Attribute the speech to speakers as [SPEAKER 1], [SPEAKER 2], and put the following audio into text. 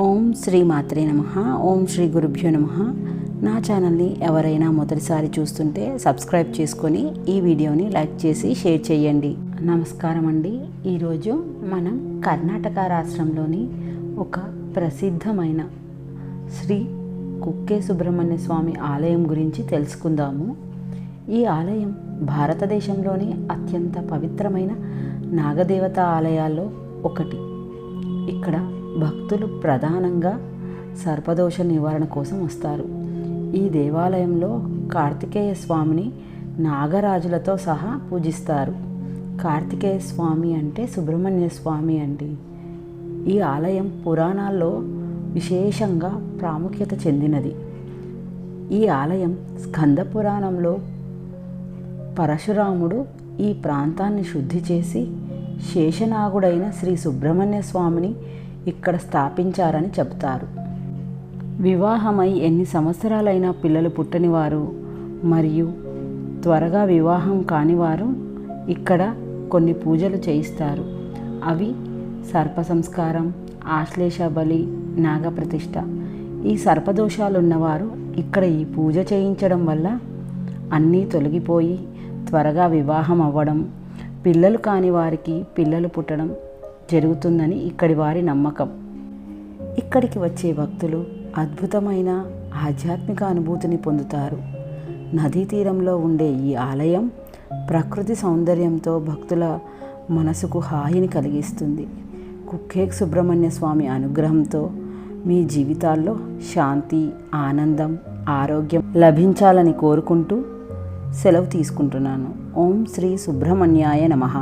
[SPEAKER 1] ఓం శ్రీ మాత్రే నమః. ఓం శ్రీ గురుభ్యో నమః. నా ఛానల్ని ఎవరైనా మొదటిసారి చూస్తుంటే సబ్స్క్రైబ్ చేసుకొని ఈ వీడియోని లైక్ చేసి షేర్ చేయండి. నమస్కారం అండి. ఈరోజు మనం కర్ణాటక రాష్ట్రంలోని ఒక ప్రసిద్ధమైన శ్రీ కుక్కే సుబ్రహ్మణ్య స్వామి ఆలయం గురించి తెలుసుకుందాము. ఈ ఆలయం భారతదేశంలోని అత్యంత పవిత్రమైన నాగదేవత ఆలయాల్లో ఒకటి. ఇక్కడ భక్తులు ప్రధానంగా సర్పదోష నివారణ కోసం వస్తారు. ఈ దేవాలయంలో కార్తికేయ స్వామిని నాగరాజులతో సహా పూజిస్తారు. కార్తికేయ స్వామి అంటే సుబ్రహ్మణ్య స్వామి అండి. ఈ ఆలయం పురాణాల్లో విశేషంగా ప్రాముఖ్యత చెందినది. ఈ ఆలయం స్కంద పురాణంలో పరశురాముడు ఈ ప్రాంతాన్ని శుద్ధి చేసి శేషనాగుడైన శ్రీ సుబ్రహ్మణ్య స్వామిని ఇక్కడ స్థాపించారని చెబుతారు. వివాహమై ఎన్ని సంవత్సరాలైనా పిల్లలు పుట్టనివారు మరియు త్వరగా వివాహం కానివారు ఇక్కడ కొన్ని పూజలు చేయిస్తారు. అవి సర్ప సంస్కారం, ఆశ్లేష బలి, నాగప్రతిష్ఠ. ఈ సర్పదోషాలున్నవారు ఇక్కడ ఈ పూజ చేయించడం వల్ల అన్నీ తొలగిపోయి త్వరగా వివాహం అవ్వడం, పిల్లలు కాని వారికి పిల్లలు పుట్టడం జరుగుతుందని ఇక్కడి వారి నమ్మకం. ఇక్కడికి వచ్చే భక్తులు అద్భుతమైన ఆధ్యాత్మిక అనుభూతిని పొందుతారు. నదీ తీరంలో ఉండే ఈ ఆలయం ప్రకృతి సౌందర్యంతో భక్తుల మనసుకు హాయిని కలిగిస్తుంది. కుక్కే సుబ్రహ్మణ్య స్వామి అనుగ్రహంతో మీ జీవితాల్లో శాంతి, ఆనందం, ఆరోగ్యం లభించాలని కోరుకుంటూ సెలవు తీసుకుంటున్నాను. ఓం శ్రీ సుబ్రహ్మణ్యాయ నమః.